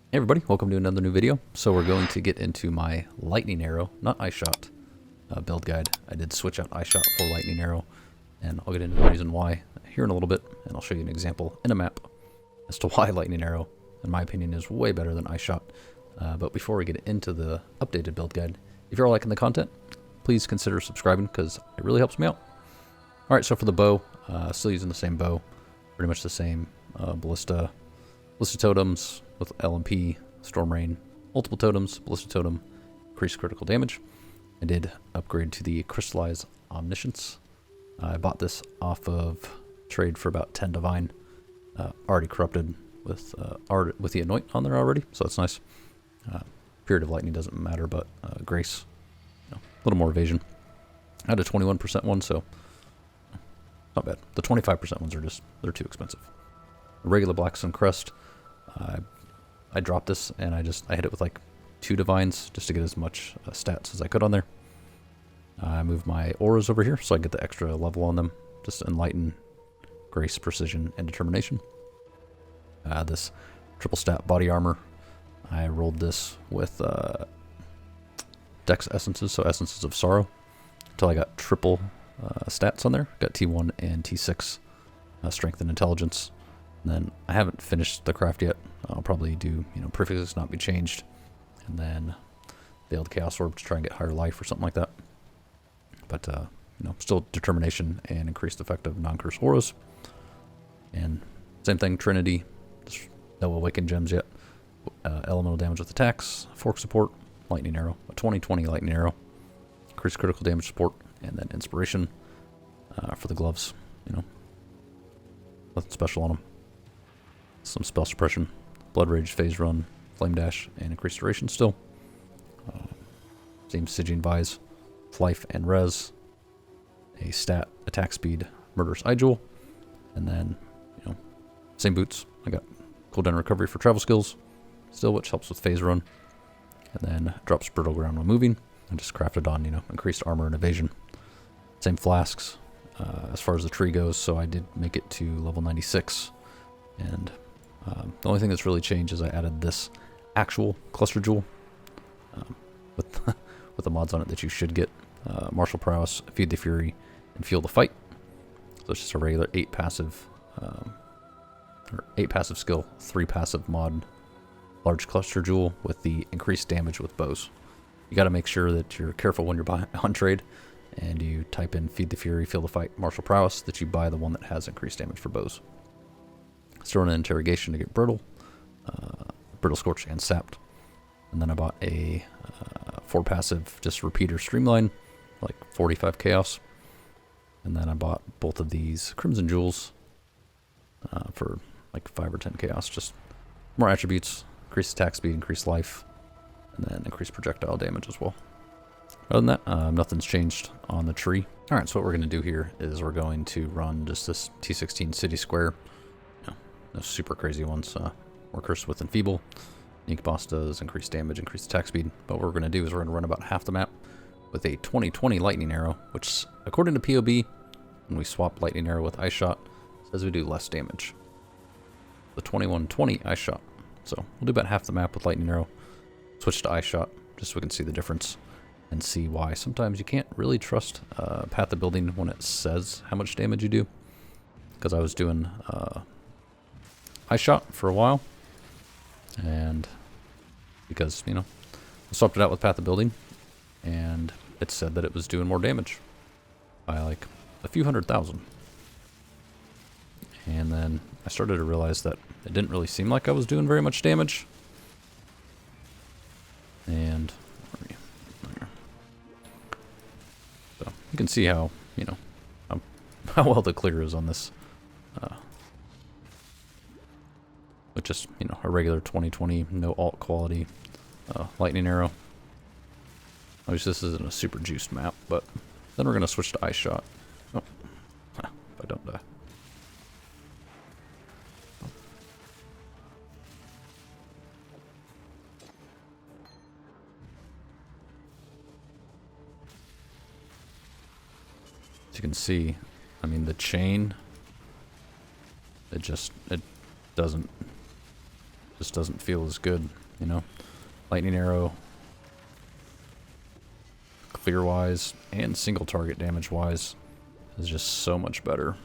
Hey everybody, welcome to another new video. So we're going to get into my lightning arrow, not eye shot, build guide. I did switch out eye shot for lightning arrow, and I'll get into the reason why here in a little bit, and I'll show you an example in a map as to why lightning arrow, in my opinion, is way better than eye shot. But before we get into the updated build guide, if you're liking the content, please consider subscribing because it really helps me out. Alright, so for the bow, still using the same bow, pretty much the same ballista totems with LMP, Storm Rain, multiple totems, ballista totem, increased critical damage. I did upgrade to the Crystallized Omniscience. I bought this off of trade for about 10 divine, already corrupted with the anoint on there already, so that's nice. Period of lightning doesn't matter, but grace, a little more evasion. I had a 21% one, so not bad. The 25% ones are they're too expensive. The regular Black Sun Crest, I dropped this and I hit it with like 2 divines just to get as much stats as I could on there. I moved my auras over here so I get the extra level on them. Just enlighten, grace, precision, and determination. This triple stat body armor, I rolled this with Dex essences, so essences of sorrow, until I got triple stats on there. Got T1 and T6 strength and intelligence. And then I haven't finished the craft yet. I'll probably do, prefixes not be changed, and then Veiled Chaos Orb to try and get higher life or something like that. But, still determination and increased effect of non-curse auras. And same thing, Trinity. Just no awakened gems yet. Elemental damage with attacks, fork support, lightning arrow, a 20/20 lightning arrow, increased critical damage support, and then inspiration for the gloves. Nothing special on them. Some spell suppression, blood rage, phase run, flame dash, and increased duration still. Same Stygian Vise, life and res, a stat, attack speed, murderous eye jewel, and then same boots. I got cooldown recovery for travel skills still, which helps with phase run, and then drops brittle ground when moving. I just crafted on increased armor and evasion. Same flasks as far as the tree goes, so I did make it to level 96, and the only thing that's really changed is I added this actual cluster jewel with the mods on it that you should get. Martial Prowess, Feed the Fury, and Fuel the Fight. So it's just a regular 8 passive, or 8 passive skill, 3 passive mod, large cluster jewel with the increased damage with bows. You got to make sure that you're careful when you're on trade, and you type in Feed the Fury, Fuel the Fight, Martial Prowess, that you buy the one that has increased damage for bows. Still in an interrogation to get brittle, scorch, and sapped. And then I bought a 4 passive just repeater streamline, like 45 chaos. And then I bought both of these crimson jewels for like 5 or 10 chaos. Just more attributes, increased attack speed, increased life, and then increased projectile damage as well. Other than that, nothing's changed on the tree. Alright, so what we're going to do here is we're going to run just this T16 City Square. No super crazy ones. Workers with Enfeeble. Ink Boss does increased damage, increased attack speed. But what we're going to do is we're going to run about half the map with a 20/20 lightning arrow, which according to PoE, when we swap lightning arrow with ice shot, says we do less damage. The 21/20 ice shot. So we'll do about half the map with lightning arrow. Switch to ice shot just so we can see the difference and see why sometimes you can't really trust Path of Building when it says how much damage you do. Because I was doing ice shot for a while, and because I swapped it out with Path of Building, and it said that it was doing more damage by like a few 100,000. And then I started to realize that it didn't really seem like I was doing very much damage. And so you can see how how well the clear is on this. With just, a regular 20/20, no alt quality lightning arrow. Obviously this isn't a super juiced map, but then we're going to switch to ice shot. Oh, if I don't die. As you can see, the chain, it doesn't just doesn't feel as good, you know. Lightning Arrow, clear-wise and single target damage-wise, is just so much better.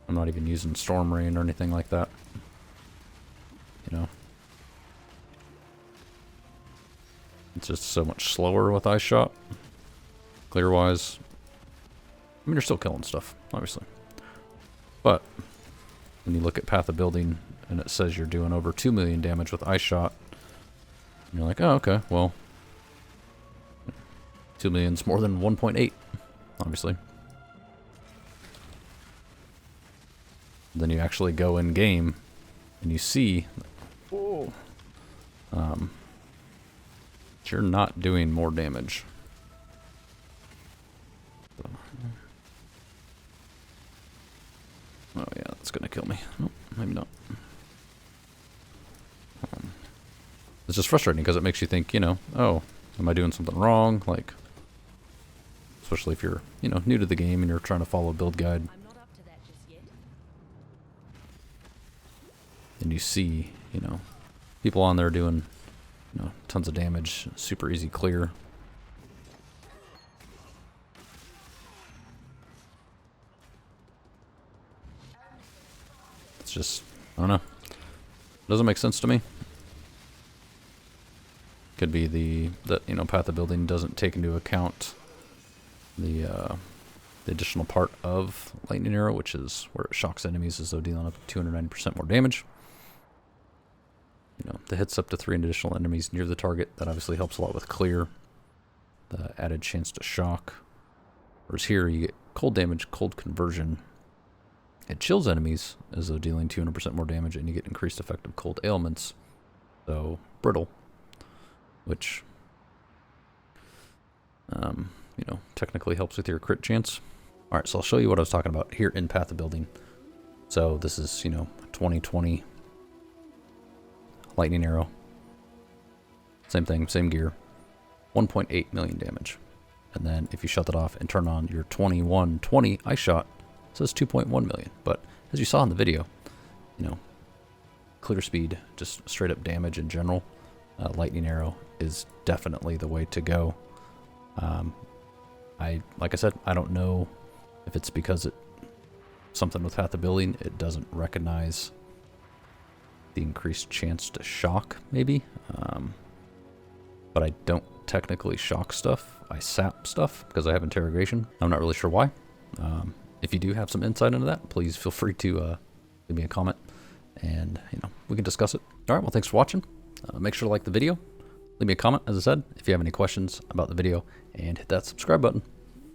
I'm not even using Storm Rain or anything like that, you know. It's just so much slower with Ice Shot. Clear-wise, I mean, you're still killing stuff, obviously. But when you look at Path of Building and it says you're doing over 2 million damage with Ice Shot, and you're like, oh, okay, well, 2 million's more than 1.8, obviously. Then you actually go in game and you see, oh, you're not doing more damage. So, oh yeah, that's gonna kill me. Nope, maybe not. It's just frustrating because it makes you think, you know, oh, am I doing something wrong? Like, especially if you're, you know, new to the game and you're trying to follow a build guide. I'm not up to that just yet. And you see, you know, people on there doing, you know, tons of damage, super easy clear. It's just, I don't know. Doesn't make sense to me. Could be that you know, Path of Building doesn't take into account the additional part of Lightning Arrow, which is where it shocks enemies as though dealing up to 290% more damage. You know, the hits up to 3 additional enemies near the target. That obviously helps a lot with clear. The added chance to shock. Whereas here you get cold damage, cold conversion. It chills enemies as though dealing 200% more damage, and you get increased effective cold ailments. So brittle, which you know, technically helps with your crit chance. All right, so I'll show you what I was talking about here in Path of Building. So this is, you know, 2020 Lightning Arrow. Same thing, same gear. 1.8 million damage. And then if you shut that off and turn on your 2120 Ice Shot, it says 2.1 million. But as you saw in the video, you know, clear speed, just straight up damage in general, Lightning Arrow is definitely the way to go. Like I said, I don't know if it's because something with Path of Building, it doesn't recognize the increased chance to shock, maybe. But I don't technically shock stuff. I sap stuff because I have interrogation. I'm not really sure why. If you do have some insight into that, please feel free to give me a comment, and you know, we can discuss it. All right, well, thanks for watching. Make sure to like the video. Leave me a comment, as I said, if you have any questions about the video, and hit that subscribe button.